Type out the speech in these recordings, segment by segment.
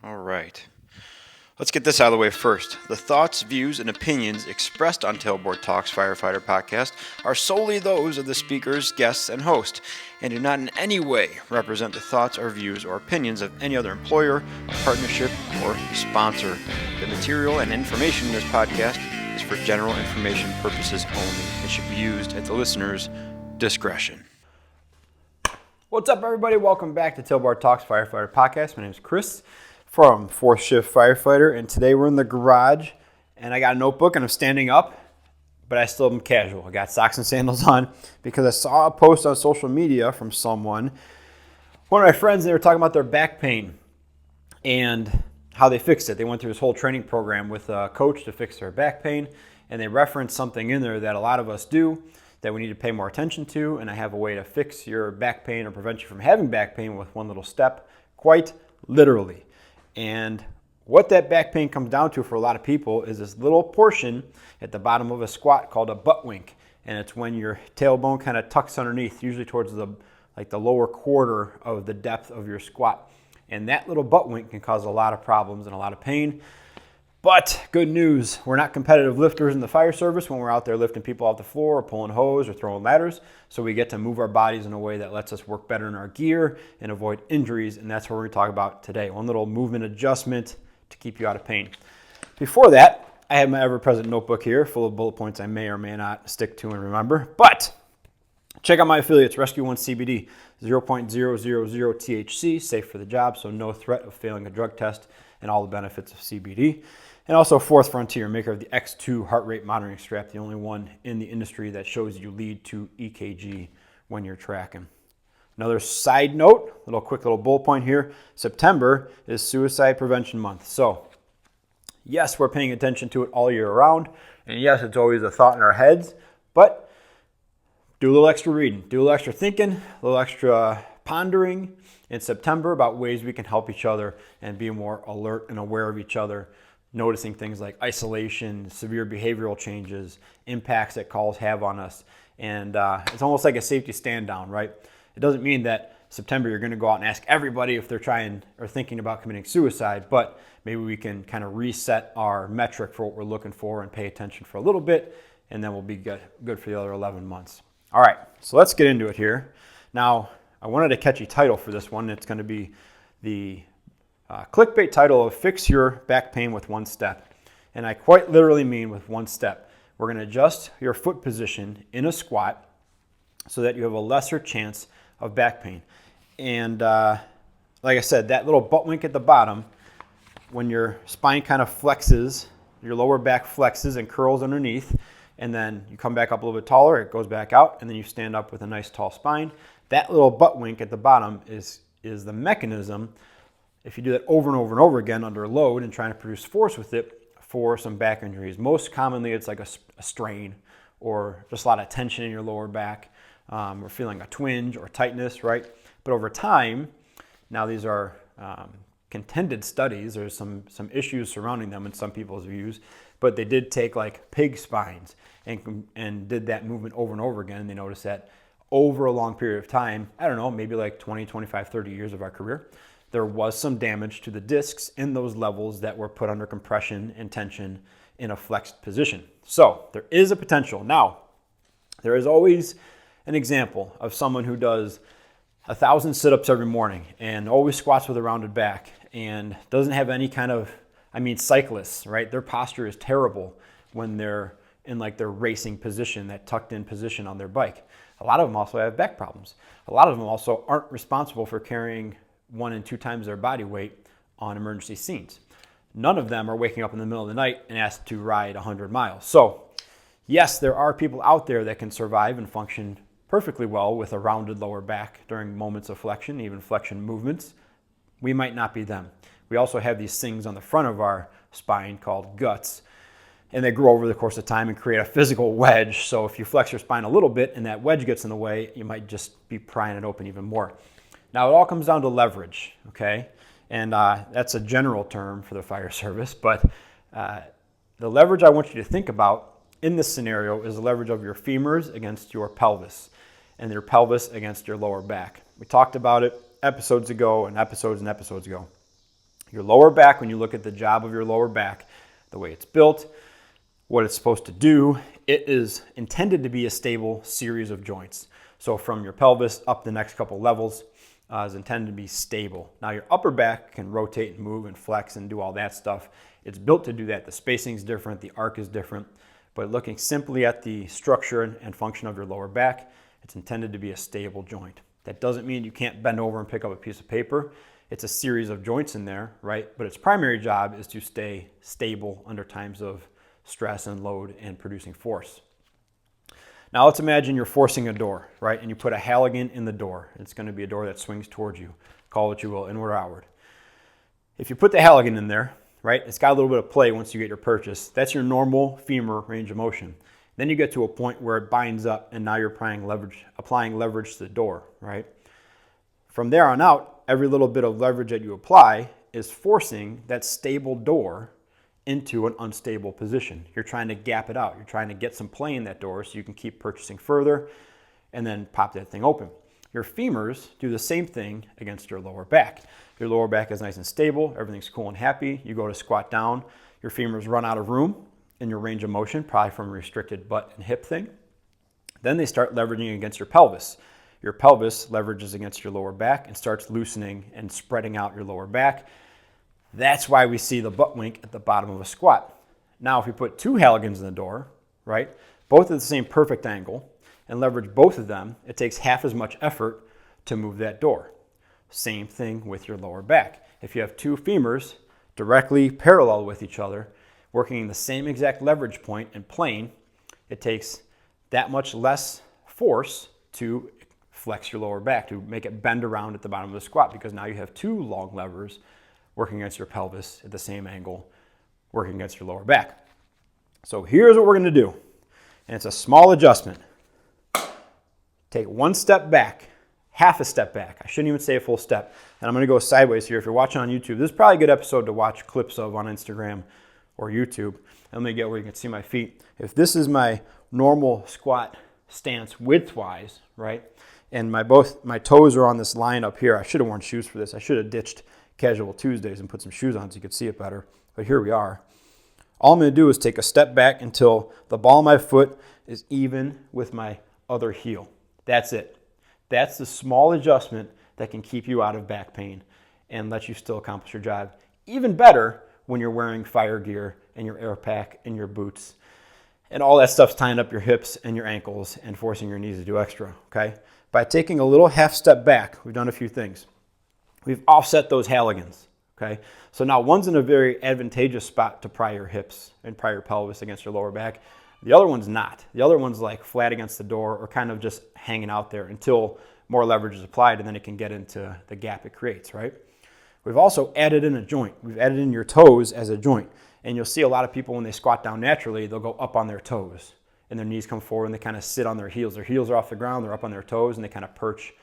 All right. Let's get this out of the way first. The thoughts, views, and opinions expressed on Tailboard Talks Firefighter podcast are solely those of the speakers, guests, and host, and do not in any way represent the thoughts or views or opinions of any other employer, partnership, or sponsor. The material and information in this podcast is for general information purposes only and should be used at the listener's discretion. What's up, everybody? Welcome back to Tailboard Talks Firefighter podcast. My name is Chris from 4th Shift Firefighter, and today we're in the garage, and I got a notebook, and I'm standing up, but I still am casual. I got socks and sandals on because I saw a post on social media from one of my friends, and they were talking about their back pain and how they fixed it. They went through this whole training program with a coach to fix their back pain, and they referenced something in there that a lot of us do that we need to pay more attention to, and I have a way to fix your back pain or prevent you from having back pain with one little step, quite literally. And what that back pain comes down to for a lot of people is this little portion at the bottom of a squat called a butt wink. And it's when your tailbone kind of tucks underneath, usually towards the lower quarter of the depth of your squat. And that little butt wink can cause a lot of problems and a lot of pain. But good news, we're not competitive lifters in the fire service when we're out there lifting people off the floor or pulling hose or throwing ladders. So we get to move our bodies in a way that lets us work better in our gear and avoid injuries. And that's what we're going to talk about today. One little movement adjustment to keep you out of pain. Before that, I have my ever-present notebook here full of bullet points I may or may not stick to and remember. But check out my affiliates, Rescue One CBD, 0.000 THC, safe for the job, so no threat of failing a drug test, and all the benefits of CBD. And also Fourth Frontier, maker of the X2 heart rate monitoring strap, the only one in the industry that shows you lead to EKG when you're tracking. Another side note, quick little bullet point here, September is Suicide Prevention Month. So yes, we're paying attention to it all year round, and yes, it's always a thought in our heads, but do a little extra reading, do a little extra thinking, a little extra pondering in September about ways we can help each other and be more alert and aware of each other, noticing things like isolation, severe behavioral changes, impacts that calls have on us. And it's almost like a safety stand down, right? It doesn't mean that September you're going to go out and ask everybody if they're trying or thinking about committing suicide, but maybe we can kind of reset our metric for what we're looking for and pay attention for a little bit, and then we'll be good for the other 11 months. All right, so let's get into it here. Now, I wanted a catchy title for this one. It's going to be the clickbait title of Fix Your Back Pain with One Step. And I quite literally mean with one step. We're going to adjust your foot position in a squat so that you have a lesser chance of back pain. And like I said, that little butt wink at the bottom, when your spine kind of flexes, your lower back flexes and curls underneath, and then you come back up a little bit taller, it goes back out, and then you stand up with a nice tall spine. That little butt wink at the bottom is the mechanism, if you do that over and over and over again under load and trying to produce force with it, for some back injuries. Most commonly, it's like a strain or just a lot of tension in your lower back, or feeling a twinge or tightness, right? But over time, now these are contended studies. There's some issues surrounding them in some people's views, but they did take like pig spines and did that movement over and over again. And they noticed that over a long period of time, I don't know, maybe like 20, 25, 30 years of our career, there was some damage to the discs in those levels that were put under compression and tension in a flexed position. So there is a potential. Now, there is always an example of someone who does 1,000 sit-ups every morning and always squats with a rounded back and doesn't have any kind of, cyclists, right? Their posture is terrible when they're in like their racing position, that tucked in position on their bike. A lot of them also have back problems. A lot of them also aren't responsible for carrying 1 and 2 times their body weight on emergency scenes. None of them are waking up in the middle of the night and asked to ride 100 miles. So yes, there are people out there that can survive and function perfectly well with a rounded lower back during moments of flexion, even flexion movements. We might not be them. We also have these things on the front of our spine called guts, and they grow over the course of time and create a physical wedge. So if you flex your spine a little bit and that wedge gets in the way, you might just be prying it open even more. Now, it all comes down to leverage, okay? And that's a general term for the fire service, but the leverage I want you to think about in this scenario is the leverage of your femurs against your pelvis and your pelvis against your lower back. We talked about it episodes ago and episodes ago. Your lower back, when you look at the job of your lower back, the way it's built, what it's supposed to do, it is intended to be a stable series of joints. So from your pelvis up the next couple levels is intended to be stable. Now your upper back can rotate and move and flex and do all that stuff. It's built to do that. The spacing is different, the arc is different, but looking simply at the structure and function of your lower back, it's intended to be a stable joint. That doesn't mean you can't bend over and pick up a piece of paper. It's a series of joints in there, right? But its primary job is to stay stable under times of stress and load and producing force. Now let's imagine you're forcing a door, right? And you put a Halligan in the door. It's going to be a door that swings towards you. Call what you will, inward or outward. If you put the Halligan in there, right, it's got a little bit of play once you get your purchase. That's your normal femur range of motion. Then you get to a point where it binds up and now you're applying leverage to the door, right? From there on out, every little bit of leverage that you apply is forcing that stable door into an unstable position. You're trying to gap it out. You're trying to get some play in that door so you can keep purchasing further and then pop that thing open. Your femurs do the same thing against your lower back. Your lower back is nice and stable. Everything's cool and happy. You go to squat down. Your femurs run out of room in your range of motion, probably from a restricted butt and hip thing. Then they start leveraging against your pelvis. Your pelvis leverages against your lower back and starts loosening and spreading out your lower back. That's why we see the butt wink at the bottom of a squat. Now, if we put two Halligans in the door, right, both at the same perfect angle, and leverage both of them, it takes half as much effort to move that door. Same thing with your lower back. If you have two femurs directly parallel with each other, working in the same exact leverage point and plane, it takes that much less force to flex your lower back, to make it bend around at the bottom of the squat, because now you have two long levers working against your pelvis at the same angle, working against your lower back. So here's what we're going to do, and it's a small adjustment. Take one step back, half a step back. I shouldn't even say a full step. And I'm going to go sideways here. If you're watching on YouTube, this is probably a good episode to watch clips of on Instagram or YouTube. Let me get where you can see my feet. If this is my normal squat stance width-wise, right, and both my toes are on this line up here. I should have worn shoes for this. I should have ditched Casual Tuesdays and put some shoes on so you could see it better. But here we are. All I'm going to do is take a step back until the ball of my foot is even with my other heel. That's it. That's the small adjustment that can keep you out of back pain and let you still accomplish your job. Even better when you're wearing fire gear and your air pack and your boots and all that stuff's tying up your hips and your ankles and forcing your knees to do extra, okay? By taking a little half step back, we've done a few things. We've offset those Halligans, okay? So now one's in a very advantageous spot to pry your hips and pry your pelvis against your lower back. The other one's not. The other one's like flat against the door or kind of just hanging out there until more leverage is applied and then it can get into the gap it creates, right? We've also added in a joint. We've added in your toes as a joint. And you'll see a lot of people when they squat down naturally, they'll go up on their toes and their knees come forward and they kind of sit on their heels. Their heels are off the ground, they're up on their toes and they kind of perch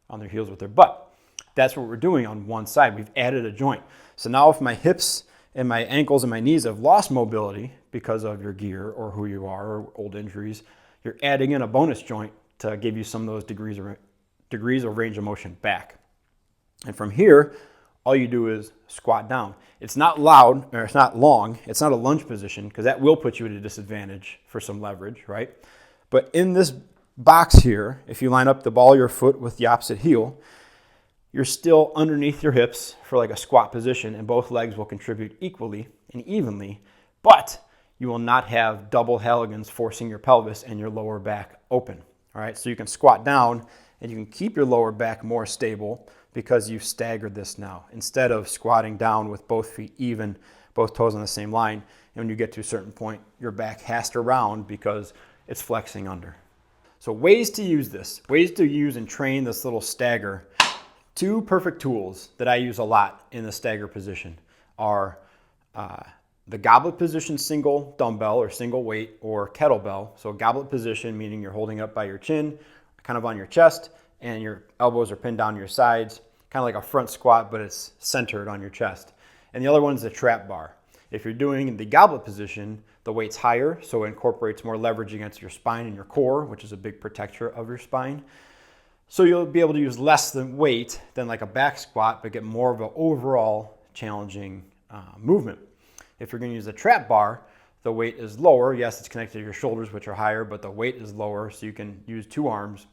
on their heels with their butt. That's what we're doing on one side. We've added a joint. So now if my hips and my ankles and my knees have lost mobility because of your gear or who you are or old injuries, you're adding in a bonus joint to give you some of those degrees of range of motion back. And from here, all you do is squat down. It's not loud, or it's not long. It's not a lunge position because that will put you at a disadvantage for some leverage, right? But in this box here, if you line up the ball of your foot with the opposite heel, you're still underneath your hips for like a squat position and both legs will contribute equally and evenly, but you will not have double Halligans forcing your pelvis and your lower back open, all right? So you can squat down and you can keep your lower back more stable because you've staggered this now instead of squatting down with both feet even, both toes on the same line. And when you get to a certain point, your back has to round because it's flexing under. So ways to use this, ways to use and train this little stagger. Two perfect tools that I use a lot in the stagger position are the goblet position single dumbbell or single weight or kettlebell. So goblet position, meaning you're holding up by your chin, kind of on your chest, and your elbows are pinned down your sides, kind of like a front squat, but it's centered on your chest. And the other one is the trap bar. If you're doing the goblet position, the weight's higher, so it incorporates more leverage against your spine and your core, which is a big protector of your spine. So you'll be able to use less than weight than like a back squat, but get more of an overall challenging movement. If you're going to use a trap bar, the weight is lower. Yes, it's connected to your shoulders, which are higher, but the weight is lower, so you can use 2 arms,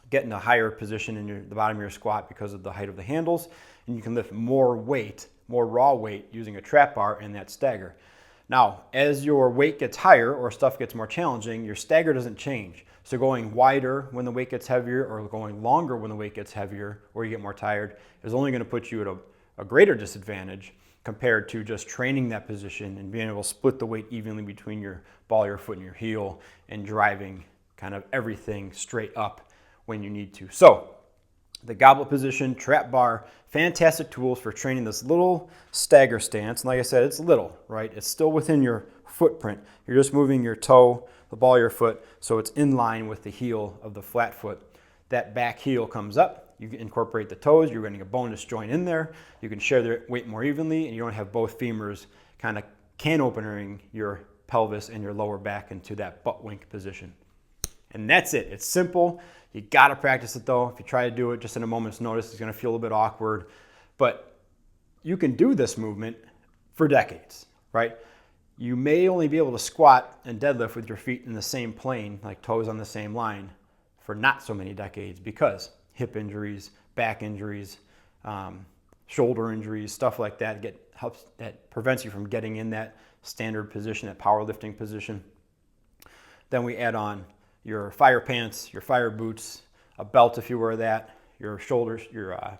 get in a higher position in the bottom of your squat because of the height of the handles, and you can lift more weight, more raw weight, using a trap bar and that stagger. Now, as your weight gets higher or stuff gets more challenging, your stagger doesn't change. So going wider when the weight gets heavier or going longer when the weight gets heavier or you get more tired is only going to put you at a greater disadvantage compared to just training that position and being able to split the weight evenly between your ball of your foot and your heel and driving kind of everything straight up when you need to. So the goblet position, trap bar, fantastic tools for training this little stagger stance. And like I said, it's little, right? It's still within your footprint. You're just moving your toe, the ball of your foot, so it's in line with the heel of the flat foot. That back heel comes up. You can incorporate the toes. You're getting a bonus joint in there. You can share the weight more evenly, and you don't have both femurs kind of can opening your pelvis and your lower back into that butt wink position. And that's it. It's simple. You got to practice it though. If you try to do it just in a moment's notice, it's going to feel a little bit awkward. But you can do this movement for decades, right? You may only be able to squat and deadlift with your feet in the same plane, like toes on the same line, for not so many decades because hip injuries, back injuries, shoulder injuries, stuff like that that prevents you from getting in that standard position, that powerlifting position. Then we add on your fire pants, your fire boots, a belt if you wear that, your shoulders, your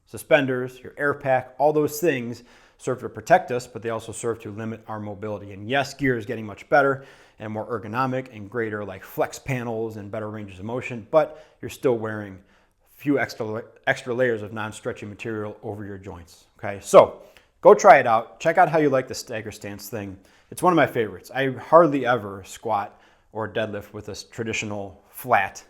suspenders, your air pack. All those things serve to protect us, but they also serve to limit our mobility. And yes, gear is getting much better and more ergonomic and greater like flex panels and better ranges of motion, but you're still wearing a few extra layers of non-stretchy material over your joints. Okay, so go try it out. Check out how you like the stagger stance thing. It's one of my favorites. I hardly ever squat or deadlift with a traditional flat